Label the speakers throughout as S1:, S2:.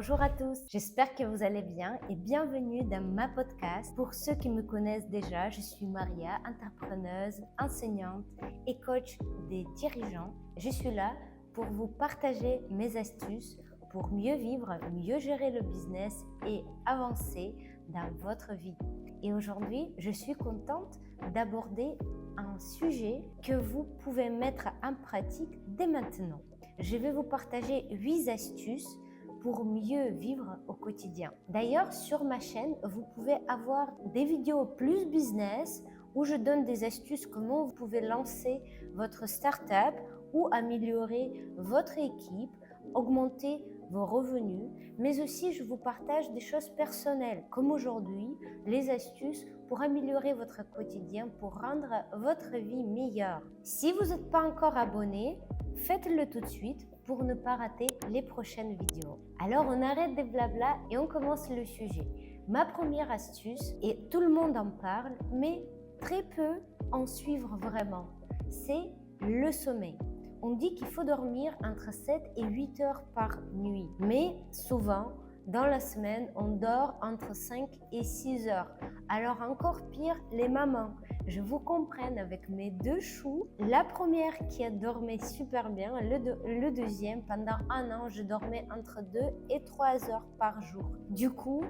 S1: Bonjour à tous, j'espère que vous allez bien et bienvenue dans ma podcast. Pour ceux qui me connaissent déjà, je suis Maria, entrepreneuse, enseignante et coach des dirigeants. Je suis là pour vous partager mes astuces pour mieux vivre, mieux gérer le business et avancer dans votre vie. Et aujourd'hui, je suis contente d'aborder un sujet que vous pouvez mettre en pratique dès maintenant. Je vais vous partager 8 astuces pour mieux vivre au quotidien. D'ailleurs, sur ma chaîne, vous pouvez avoir des vidéos plus business où je donne des astuces comment vous pouvez lancer votre start-up ou améliorer votre équipe, augmenter vos revenus, mais aussi je vous partage des choses personnelles comme aujourd'hui, les astuces pour améliorer votre quotidien, pour rendre votre vie meilleure. Si vous n'êtes pas encore abonné, faites-le tout de suite pour ne pas rater les prochaines vidéos. Alors on arrête des blabla et on commence le sujet. Ma première astuce, et tout le monde en parle, mais très peu en suivent vraiment, c'est le sommeil. On dit qu'il faut dormir entre 7 et 8 heures par nuit, mais souvent, dans la semaine, on dort entre 5 et 6 heures. Alors encore pire, les mamans. Je vous comprends avec mes 2 choux. La première qui a dormi super bien, le deuxième, pendant un an, je dormais entre 2 et 3 heures par jour. Du coup,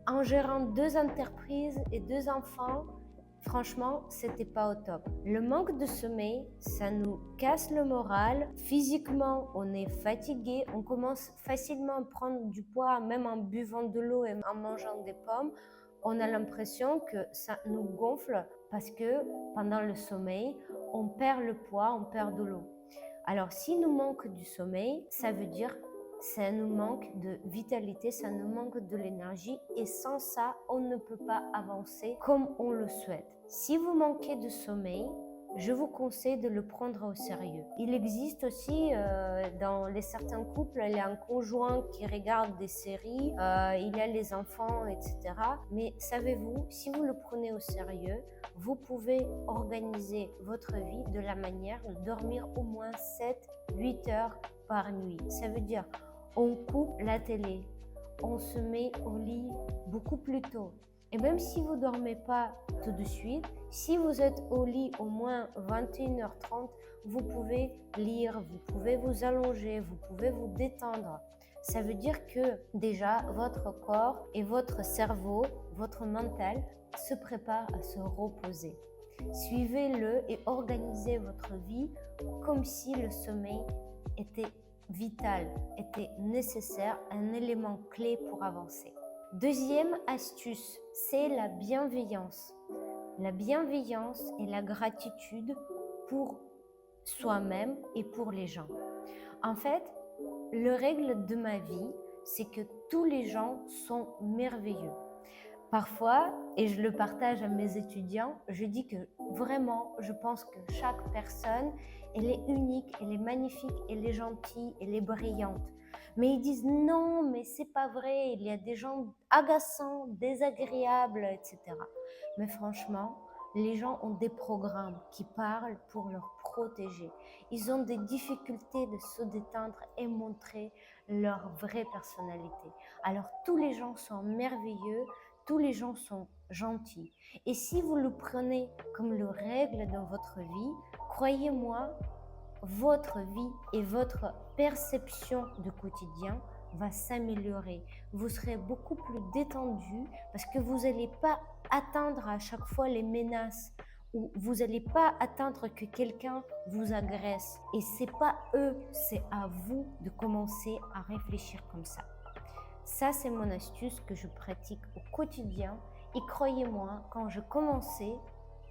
S1: en gérant 2 entreprises et 2 enfants, franchement, c'était pas au top. Le manque de sommeil, ça nous casse le moral. Physiquement, on est fatigué. On commence facilement à prendre du poids, même en buvant de l'eau et en mangeant des pommes. On a l'impression que ça nous gonfle parce que pendant le sommeil, on perd le poids, on perd de l'eau. Alors, s'il nous manque du sommeil, ça veut dire ça nous manque de vitalité, ça nous manque de l'énergie et sans ça, on ne peut pas avancer comme on le souhaite. Si vous manquez de sommeil, je vous conseille de le prendre au sérieux. Il existe aussi dans certains couples, il y a un conjoint qui regarde des séries, il y a les enfants, etc. Mais savez-vous, si vous le prenez au sérieux, vous pouvez organiser votre vie de la manière de dormir au moins 7-8 heures par nuit. Ça veut dire on coupe la télé, on se met au lit beaucoup plus tôt. Et même si vous ne dormez pas tout de suite, si vous êtes au lit au moins 21h30, vous pouvez lire, vous pouvez vous allonger, vous pouvez vous détendre. Ça veut dire que déjà votre corps et votre cerveau, votre mental se préparent à se reposer. Suivez-le et organisez votre vie comme si le sommeil était vital, était nécessaire, un élément clé pour avancer. Deuxième astuce, c'est la bienveillance. La bienveillance et la gratitude pour soi-même et pour les gens. En fait, la règle de ma vie, c'est que tous les gens sont merveilleux. Parfois, et je le partage à mes étudiants, je dis que vraiment, je pense que chaque personne, elle est unique, elle est magnifique, elle est gentille, elle est brillante. Mais ils disent non, mais c'est pas vrai, il y a des gens agaçants, désagréables, etc. Mais franchement, les gens ont des programmes qui parlent pour leur protéger. Ils ont des difficultés de se détendre et montrer leur vraie personnalité. Alors tous les gens sont merveilleux, tous les gens sont gentils. Et si vous le prenez comme le règle dans votre vie, croyez-moi, votre vie et votre perception du quotidien va s'améliorer. Vous serez beaucoup plus détendu parce que vous n'allez pas attendre à chaque fois les menaces ou vous n'allez pas attendre que quelqu'un vous agresse. Et c'est pas eux, c'est à vous de commencer à réfléchir comme ça. Ça, c'est mon astuce que je pratique au quotidien et croyez-moi, quand je commençais,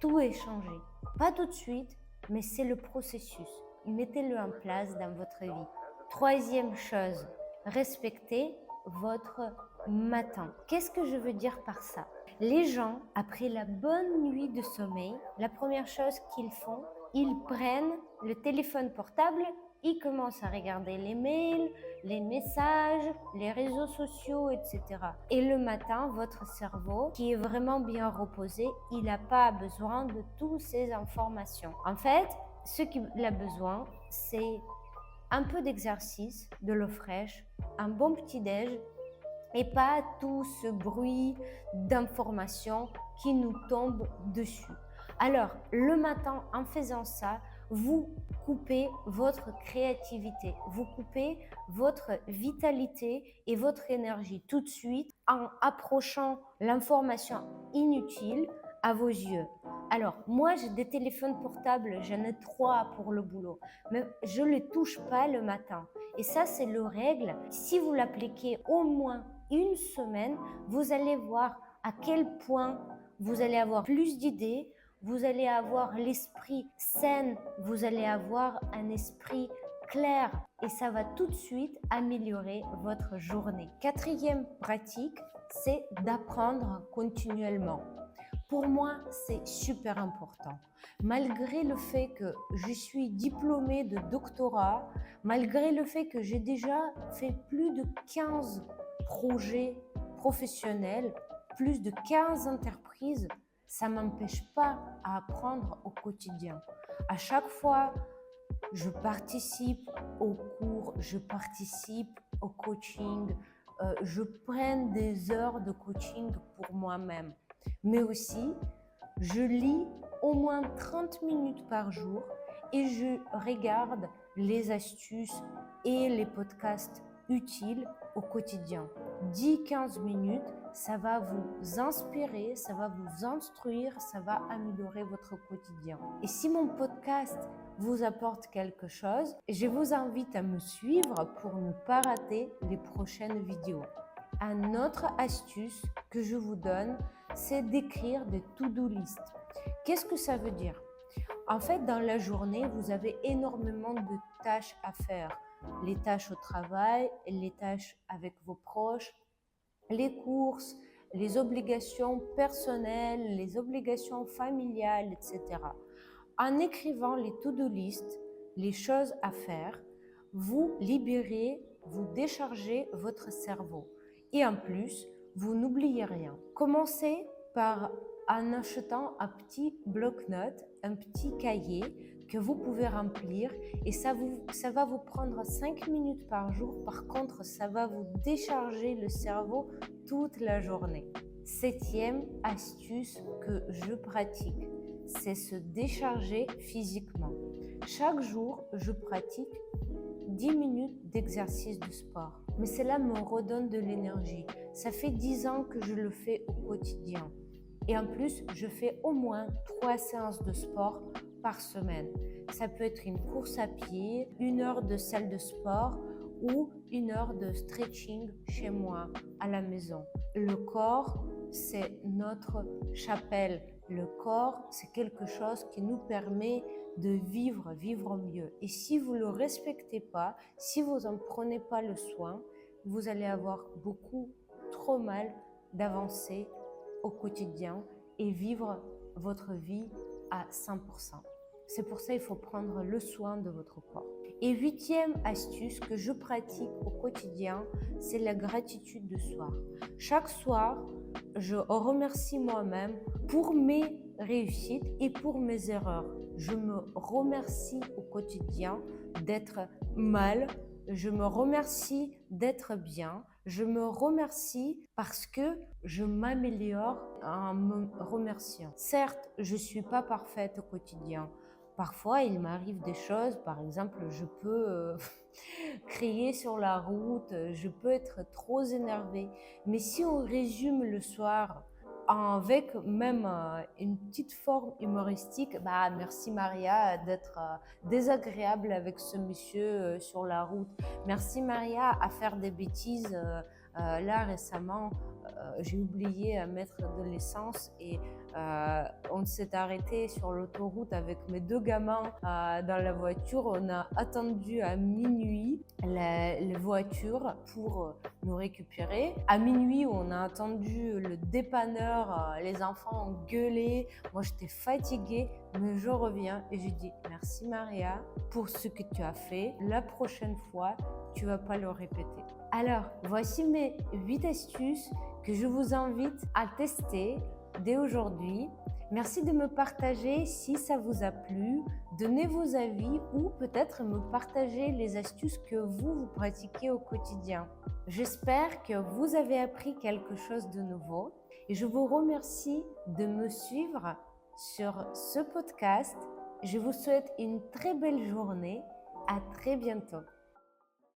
S1: tout est changé. Pas tout de suite, mais c'est le processus. Mettez-le en place dans votre vie. Troisième chose, respectez votre matin. Qu'est-ce que je veux dire par ça? Les gens, après la bonne nuit de sommeil, la première chose qu'ils font, ils prennent le téléphone portable, ils commencent à regarder les mails, les messages, les réseaux sociaux, etc. Et le matin, votre cerveau, qui est vraiment bien reposé, il n'a pas besoin de toutes ces informations. En fait, ce qu'il a besoin, c'est un peu d'exercice, de l'eau fraîche, un bon petit-déj et pas tout ce bruit d'informations qui nous tombe dessus. Alors, le matin, en faisant ça, vous coupez votre créativité, vous coupez votre vitalité et votre énergie tout de suite en approchant l'information inutile à vos yeux. Alors, moi, j'ai des téléphones portables, j'en ai 3 pour le boulot, mais je ne les touche pas le matin. Et ça, c'est le règle. Si vous l'appliquez au moins une semaine, vous allez voir à quel point vous allez avoir plus d'idées, vous allez avoir l'esprit sain, vous allez avoir un esprit clair et ça va tout de suite améliorer votre journée. Quatrième pratique, c'est d'apprendre continuellement. Pour moi, c'est super important. Malgré le fait que je suis diplômée de doctorat, malgré le fait que j'ai déjà fait plus de 15 projets professionnels, plus de 15 entreprises, ça ne m'empêche pas à apprendre au quotidien. À chaque fois, je participe aux cours, je participe au coaching, je prends des heures de coaching pour moi-même. Mais aussi, je lis au moins 30 minutes par jour et je regarde les astuces et les podcasts utiles au quotidien. 10-15 minutes, ça va vous inspirer, ça va vous instruire, ça va améliorer votre quotidien. Et si mon podcast vous apporte quelque chose, je vous invite à me suivre pour ne pas rater les prochaines vidéos. Une autre astuce que je vous donne, c'est d'écrire des to-do list. Qu'est-ce que ça veut dire? En fait, dans la journée, vous avez énormément de tâches à faire. Les tâches au travail, les tâches avec vos proches, les courses, les obligations personnelles, les obligations familiales, etc. En écrivant les to-do list, les choses à faire, vous libérez, vous déchargez votre cerveau. Et en plus, vous n'oubliez rien. Commencez en achetant un petit bloc-notes, un petit cahier que vous pouvez remplir et ça va vous prendre 5 minutes par jour. Par contre, ça va vous décharger le cerveau toute la journée. Septième astuce que je pratique, c'est se décharger physiquement. Chaque jour, je pratique 10 minutes d'exercice de sport. Mais cela me redonne de l'énergie. Ça fait 10 ans que je le fais au quotidien. Et en plus, je fais au moins 3 séances de sport par semaine. Ça peut être une course à pied, 1 heure de salle de sport ou 1 heure de stretching chez moi, à la maison. Le corps, c'est notre chapelle. Le corps, c'est quelque chose qui nous permet de vivre mieux. Et si vous ne le respectez pas, si vous n'en prenez pas le soin, vous allez avoir trop mal d'avancer au quotidien et vivre votre vie à 100%. C'est pour ça qu'il faut prendre le soin de votre corps. Et 8e astuce que je pratique au quotidien, c'est la gratitude de soir. Chaque soir, je remercie moi-même pour mes réussites et pour mes erreurs. Je me remercie au quotidien d'être mal, je me remercie d'être bien, je me remercie parce que je m'améliore en me remerciant. Certes, je ne suis pas parfaite au quotidien. Parfois, il m'arrive des choses, par exemple, je peux crier sur la route, je peux être trop énervée. Mais si on résume le soir avec même une petite forme humoristique, merci Maria d'être désagréable avec ce monsieur sur la route. Merci Maria à faire des bêtises. Là récemment, j'ai oublié à mettre de l'essence et on s'est arrêté sur l'autoroute avec mes 2 gamins dans la voiture. On a attendu à minuit la voiture pour nous récupérer. À minuit, on a attendu le dépanneur, les enfants ont gueulé. Moi, j'étais fatiguée, mais je reviens et je dis merci Maria pour ce que tu as fait. La prochaine fois, tu ne vas pas le répéter. Alors, voici mes 8 astuces que je vous invite à tester dès aujourd'hui. Merci de me partager si ça vous a plu, donnez vos avis ou peut-être me partager les astuces que vous pratiquez au quotidien. J'espère que vous avez appris quelque chose de nouveau et je vous remercie de me suivre sur ce podcast. Je vous souhaite une très belle journée. À très bientôt.